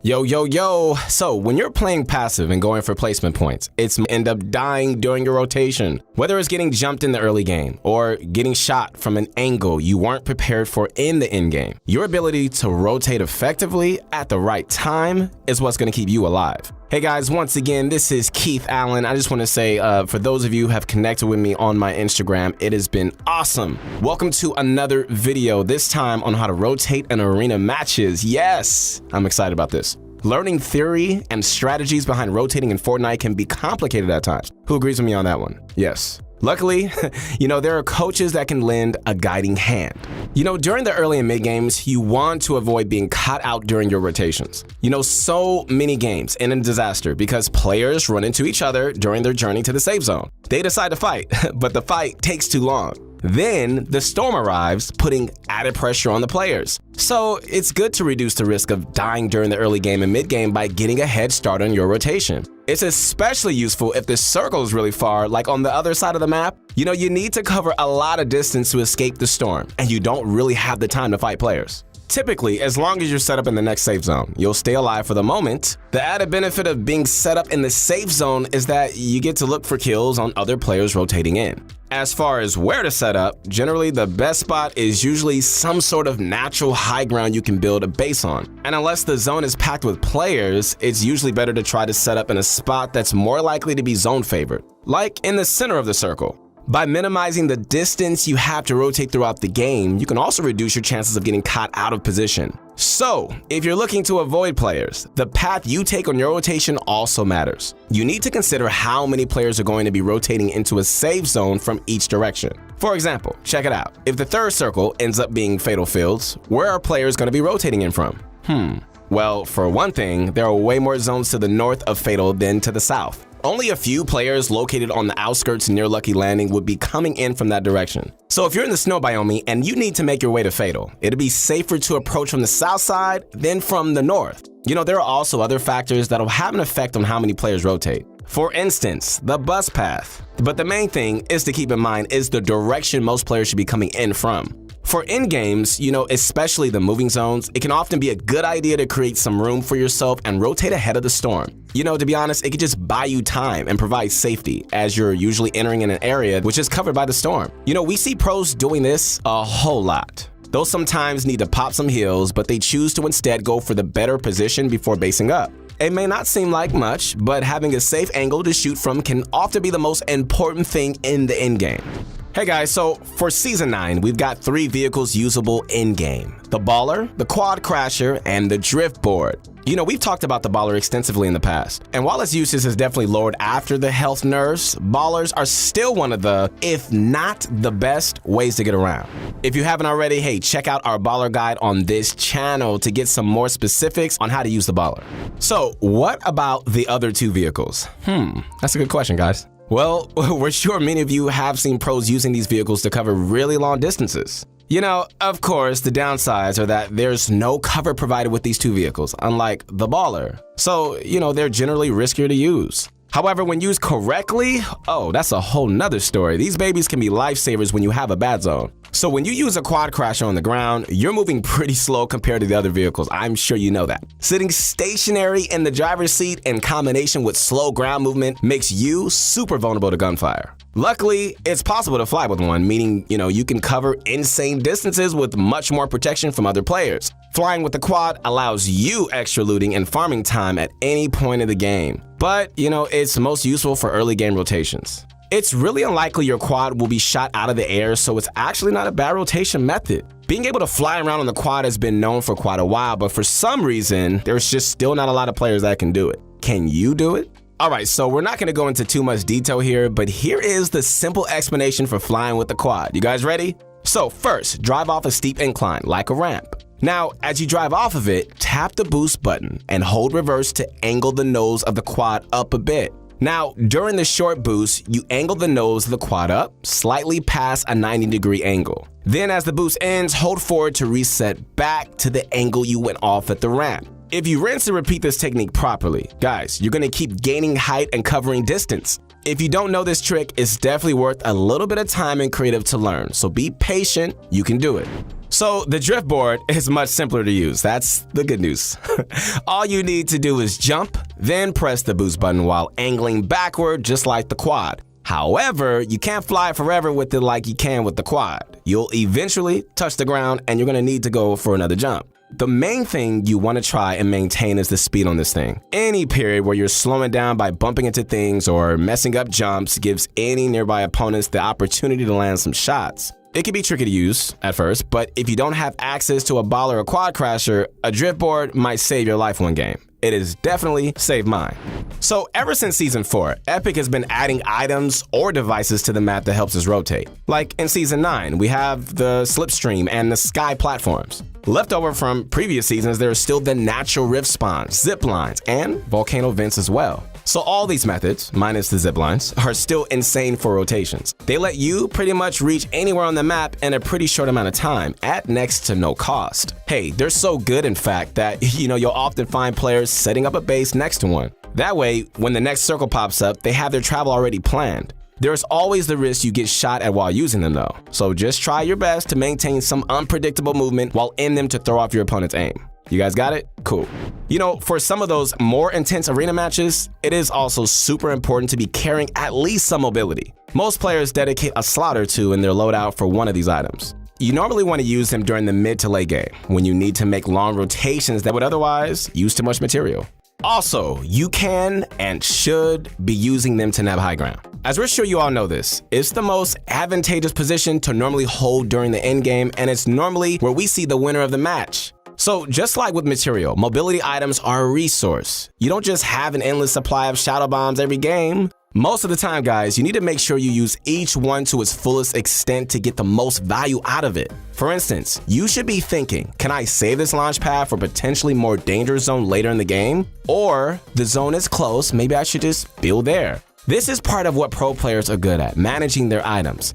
Yo, yo, yo. So when you're playing passive and going for placement points, it's end up dying during your rotation. Whether it's getting jumped in the early game or getting shot from an angle you weren't prepared for in the end game, your ability to rotate effectively at the right time is what's going to keep you alive. Hey guys, once again, this is Keith Allen. I just want to say, for those of you who have connected with me on my Instagram, it has been awesome. Welcome to another video, this time on how to rotate in arena matches. Yes, I'm excited about this. Learning theory and strategies behind rotating in Fortnite can be complicated at times. Who agrees with me on that one? Yes. Luckily, there are coaches that can lend a guiding hand. During the early and mid games, you want to avoid being caught out during your rotations. So many games end in disaster because players run into each other during their journey to the safe zone. They decide to fight, but the fight takes too long. Then the storm arrives, putting added pressure on the players. So it's good to reduce the risk of dying during the early game and mid game by getting a head start on your rotation. It's especially useful if the circle is really far, like on the other side of the map. You need to cover a lot of distance to escape the storm, and you don't really have the time to fight players. Typically, as long as you're set up in the next safe zone, you'll stay alive for the moment. The added benefit of being set up in the safe zone is that you get to look for kills on other players rotating in. As far as where to set up, generally the best spot is usually some sort of natural high ground you can build a base on. And unless the zone is packed with players, it's usually better to try to set up in a spot that's more likely to be zone favored, like in the center of the circle. By minimizing the distance you have to rotate throughout the game, you can also reduce your chances of getting caught out of position. So, if you're looking to avoid players, the path you take on your rotation also matters. You need to consider how many players are going to be rotating into a safe zone from each direction. For example, check it out. If the third circle ends up being fatal fields, where are players going to be rotating in from? Well, for one thing, there are way more zones to the north of fatal than to the south. Only a few players located on the outskirts near Lucky Landing would be coming in from that direction. So if you're in the snow biome and you need to make your way to Fatal, it'd be safer to approach from the south side than from the north. There are also other factors that'll have an effect on how many players rotate. For instance, the bus path. But the main thing is to keep in mind is the direction most players should be coming in from. For end games, especially the moving zones, it can often be a good idea to create some room for yourself and rotate ahead of the storm. To be honest, it could just buy you time and provide safety as you're usually entering in an area which is covered by the storm. We see pros doing this a whole lot. They'll sometimes need to pop some heals, but they choose to instead go for the better position before basing up. It may not seem like much, but having a safe angle to shoot from can often be the most important thing in the end game. Hey guys, so for Season 9, we've got 3 vehicles usable in-game. The Baller, the Quad Crasher, and the Drift Board. We've talked about the Baller extensively in the past, and while its usage is definitely lowered after the health nerfs, Ballers are still one of the, if not the best, ways to get around. If you haven't already, hey, check out our Baller guide on this channel to get some more specifics on how to use the Baller. So, what about the other 2 vehicles? That's a good question, guys. Well, we're sure many of you have seen pros using these vehicles to cover really long distances. Of course, the downsides are that there's no cover provided with these 2 vehicles, unlike the Baller. So, they're generally riskier to use. However, when used correctly, that's a whole nother story. These babies can be lifesavers when you have a bad zone. So when you use a quad crasher on the ground, you're moving pretty slow compared to the other vehicles. I'm sure you know that. Sitting stationary in the driver's seat in combination with slow ground movement makes you super vulnerable to gunfire. Luckily, it's possible to fly with one, meaning, you can cover insane distances with much more protection from other players. Flying with the quad allows you extra looting and farming time at any point of the game. But, it's most useful for early game rotations. It's really unlikely your quad will be shot out of the air, so it's actually not a bad rotation method. Being able to fly around on the quad has been known for quite a while, but for some reason, there's just still not a lot of players that can do it. Can you do it? Alright, so we're not going to go into too much detail here, but here is the simple explanation for flying with the quad. You guys ready? So first, drive off a steep incline, like a ramp. Now, as you drive off of it, tap the boost button and hold reverse to angle the nose of the quad up a bit. Now, during the short boost, you angle the nose of the quad up, slightly past a 90-degree angle. Then as the boost ends, hold forward to reset back to the angle you went off at the ramp. If you rinse and repeat this technique properly, guys, you're going to keep gaining height and covering distance. If you don't know this trick, it's definitely worth a little bit of time and creative to learn. So be patient, you can do it. So the drift board is much simpler to use. That's the good news. All you need to do is jump, then press the boost button while angling backward just like the quad. However, you can't fly forever with it like you can with the quad. You'll eventually touch the ground and you're going to need to go for another jump. The main thing you want to try and maintain is the speed on this thing. Any period where you're slowing down by bumping into things or messing up jumps gives any nearby opponents the opportunity to land some shots. It can be tricky to use at first, but if you don't have access to a ball or a quad crasher, a drift board might save your life one game. It has definitely saved mine. So ever since Season 4, Epic has been adding items or devices to the map that helps us rotate. Like in Season 9, we have the Slipstream and the Sky platforms. Leftover from previous seasons, there are still the natural rift spawns, zip lines, and volcano vents as well. So all these methods, minus the zip lines, are still insane for rotations. They let you pretty much reach anywhere on the map in a pretty short amount of time at next to no cost. Hey, they're so good in fact that, you'll often find players setting up a base next to one. That way, when the next circle pops up, they have their travel already planned. There's always the risk you get shot at while using them though. So just try your best to maintain some unpredictable movement while in them to throw off your opponent's aim. You guys got it? Cool. For some of those more intense arena matches, it is also super important to be carrying at least some mobility. Most players dedicate a slot or two in their loadout for one of these items. You normally want to use them during the mid to late game, when you need to make long rotations that would otherwise use too much material. Also, you can and should be using them to nab high ground. As we're sure you all know this, it's the most advantageous position to normally hold during the end game, and it's normally where we see the winner of the match. So just like with material, mobility items are a resource. You don't just have an endless supply of shadow bombs every game. Most of the time, guys, you need to make sure you use each one to its fullest extent to get the most value out of it. For instance, you should be thinking, can I save this launch pad for potentially more dangerous zone later in the game? Or the zone is close, maybe I should just build there. This is part of what pro players are good at, managing their items.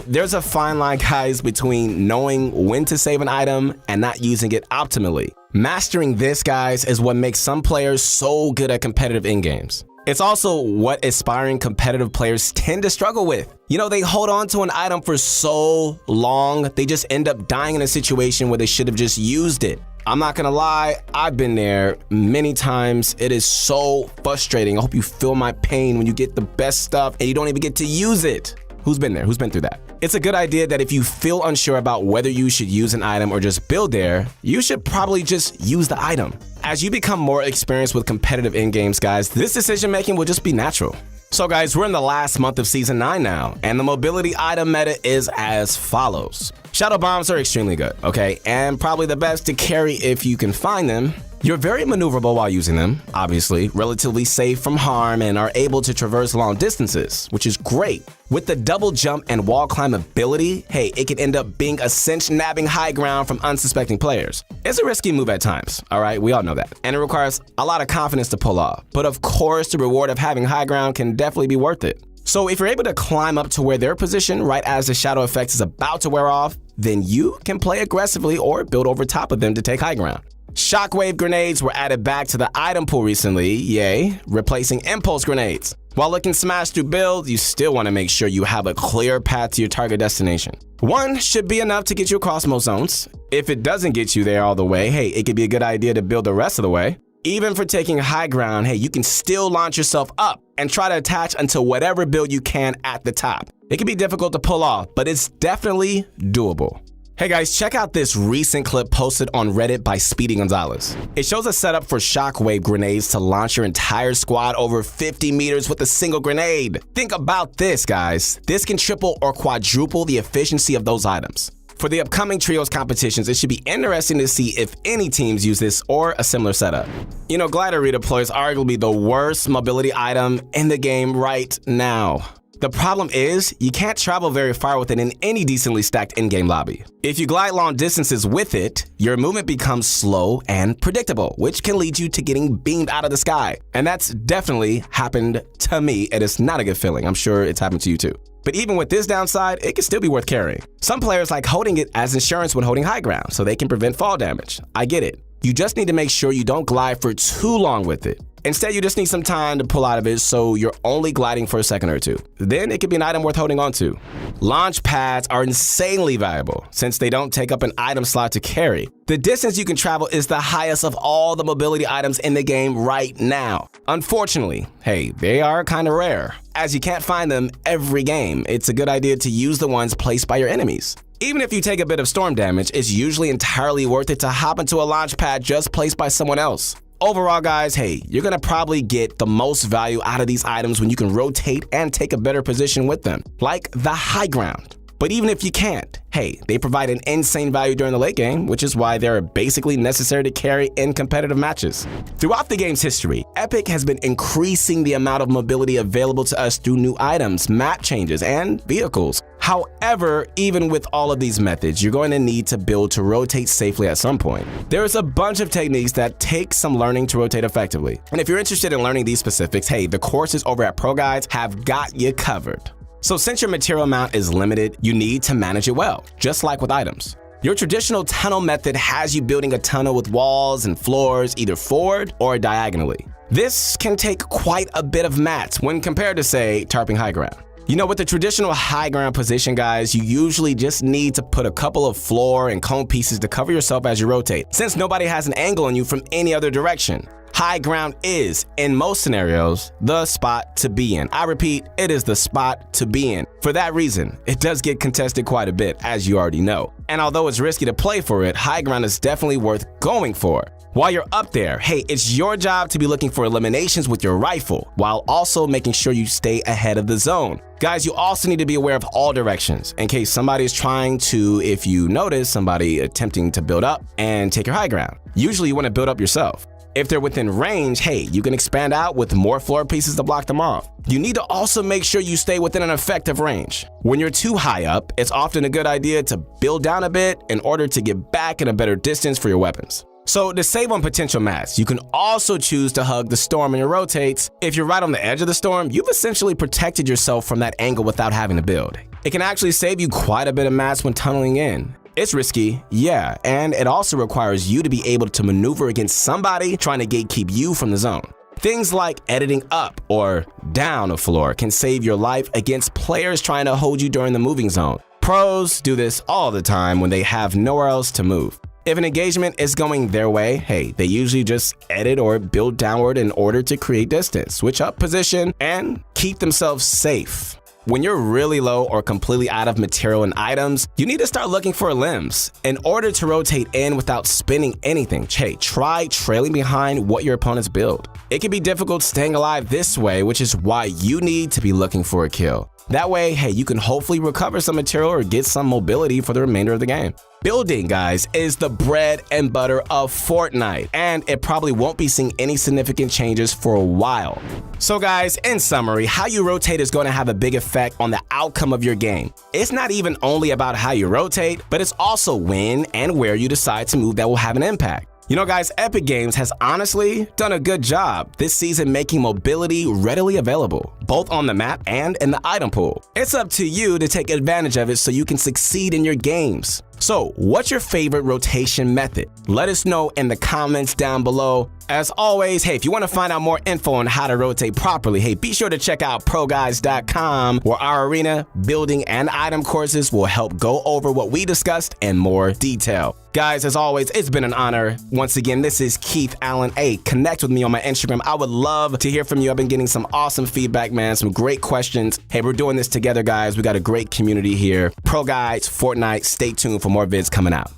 There's a fine line, guys, between knowing when to save an item and not using it optimally. Mastering this, guys, is what makes some players so good at competitive endgames. It's also what aspiring competitive players tend to struggle with. They hold on to an item for so long, they just end up dying in a situation where they should have just used it. I'm not gonna lie, I've been there many times. It is so frustrating. I hope you feel my pain when you get the best stuff and you don't even get to use it. Who's been there? Who's been through that? It's a good idea that if you feel unsure about whether you should use an item or just build there, you should probably just use the item. As you become more experienced with competitive endgames, guys, this decision making will just be natural. So guys, we're in the last month of Season 9 now, and the mobility item meta is as follows. Shadow bombs are extremely good, okay? And probably the best to carry if you can find them. You're very maneuverable while using them, obviously, relatively safe from harm and are able to traverse long distances, which is great. With the double jump and wall climb ability, hey, it can end up being a cinch nabbing high ground from unsuspecting players. It's a risky move at times, all right? We all know that. And it requires a lot of confidence to pull off. But of course, the reward of having high ground can definitely be worth it. So if you're able to climb up to where they're positioned right as the shadow effect is about to wear off, then you can play aggressively or build over top of them to take high ground. Shockwave grenades were added back to the item pool recently, yay, replacing impulse grenades. While looking smashed through build, you still want to make sure you have a clear path to your target destination. One should be enough to get you across most zones. If it doesn't get you there all the way, hey, it could be a good idea to build the rest of the way. Even for taking high ground, hey, you can still launch yourself up and try to attach until whatever build you can at the top. It can be difficult to pull off, but it's definitely doable. Hey guys, check out this recent clip posted on Reddit by Speedy Gonzalez. It shows a setup for shockwave grenades to launch your entire squad over 50 meters with a single grenade. Think about this, guys. This can triple or quadruple the efficiency of those items. For the upcoming trios competitions, it should be interesting to see if any teams use this or a similar setup. Glider redeploy is arguably the worst mobility item in the game right now. The problem is, you can't travel very far with it in any decently stacked in-game lobby. If you glide long distances with it, your movement becomes slow and predictable, which can lead you to getting beamed out of the sky. And that's definitely happened to me, and it's not a good feeling. I'm sure it's happened to you too. But even with this downside, it can still be worth carrying. Some players like holding it as insurance when holding high ground, so they can prevent fall damage. I get it. You just need to make sure you don't glide for too long with it. Instead, you just need some time to pull out of it so you're only gliding for a second or two. Then it could be an item worth holding on to. Launch pads are insanely valuable since they don't take up an item slot to carry. The distance you can travel is the highest of all the mobility items in the game right now. Unfortunately, hey, they are kind of rare. As you can't find them every game, it's a good idea to use the ones placed by your enemies. Even if you take a bit of storm damage, it's usually entirely worth it to hop into a launch pad just placed by someone else. Overall, guys, hey, you're gonna probably get the most value out of these items when you can rotate and take a better position with them, like the high ground. But even if you can't, hey, they provide an insane value during the late game, which is why they're basically necessary to carry in competitive matches. Throughout the game's history, Epic has been increasing the amount of mobility available to us through new items, map changes, and vehicles. However, even with all of these methods, you're going to need to build to rotate safely at some point. There's a bunch of techniques that take some learning to rotate effectively. And if you're interested in learning these specifics, hey, the courses over at Proguides have got you covered. So since your material amount is limited, you need to manage it well, just like with items. Your traditional tunnel method has you building a tunnel with walls and floors either forward or diagonally. This can take quite a bit of mats when compared to, say, tarping high ground. You know, with the traditional high ground position, guys, you usually just need to put a couple of floor and cone pieces to cover yourself as you rotate, since nobody has an angle on you from any other direction. High ground is, in most scenarios, the spot to be in. I repeat, it is the spot to be in. For that reason, it does get contested quite a bit, as you already know. And although it's risky to play for it, high ground is definitely worth going for. While you're up there, hey, it's your job to be looking for eliminations with your rifle, while also making sure you stay ahead of the zone. Guys, you also need to be aware of all directions in case somebody is trying to, if you notice somebody attempting to build up and take your high ground. Usually you want to build up yourself. If they're within range, hey, you can expand out with more floor pieces to block them off. You need to also make sure you stay within an effective range. When you're too high up, it's often a good idea to build down a bit in order to get back in a better distance for your weapons. So to save on potential mats, you can also choose to hug the storm in your rotates. If you're right on the edge of the storm, you've essentially protected yourself from that angle without having to build. It can actually save you quite a bit of mats when tunneling in. It's risky, yeah, and it also requires you to be able to maneuver against somebody trying to gatekeep you from the zone. Things like editing up or down a floor can save your life against players trying to hold you during the moving zone. Pros do this all the time when they have nowhere else to move. If an engagement is going their way, hey, they usually just edit or build downward in order to create distance, switch up position, and keep themselves safe. When you're really low or completely out of material and items, you need to start looking for limbs. In order to rotate in without spinning anything, hey, try trailing behind what your opponents build. It can be difficult staying alive this way, which is why you need to be looking for a kill. That way, hey, you can hopefully recover some material or get some mobility for the remainder of the game. Building, guys, is the bread and butter of Fortnite, and it probably won't be seeing any significant changes for a while. So guys, in summary, how you rotate is going to have a big effect on the outcome of your game. It's not even only about how you rotate, but it's also when and where you decide to move that will have an impact. You know, guys, Epic Games has honestly done a good job this season making mobility readily available, both on the map and in the item pool. It's up to you to take advantage of it so you can succeed in your games. So, what's your favorite rotation method? Let us know in the comments down below. As always, hey, if you want to find out more info on how to rotate properly, hey, be sure to check out Proguides.com, where our arena, building, and item courses will help go over what we discussed in more detail. Guys, as always, it's been an honor. Once again, this is Keith Allen. Hey, connect with me on my Instagram. I would love to hear from you. I've been getting some awesome feedback, man, some great questions. Hey, we're doing this together, guys. We got a great community here. Proguides, Fortnite, stay tuned for more vids coming out.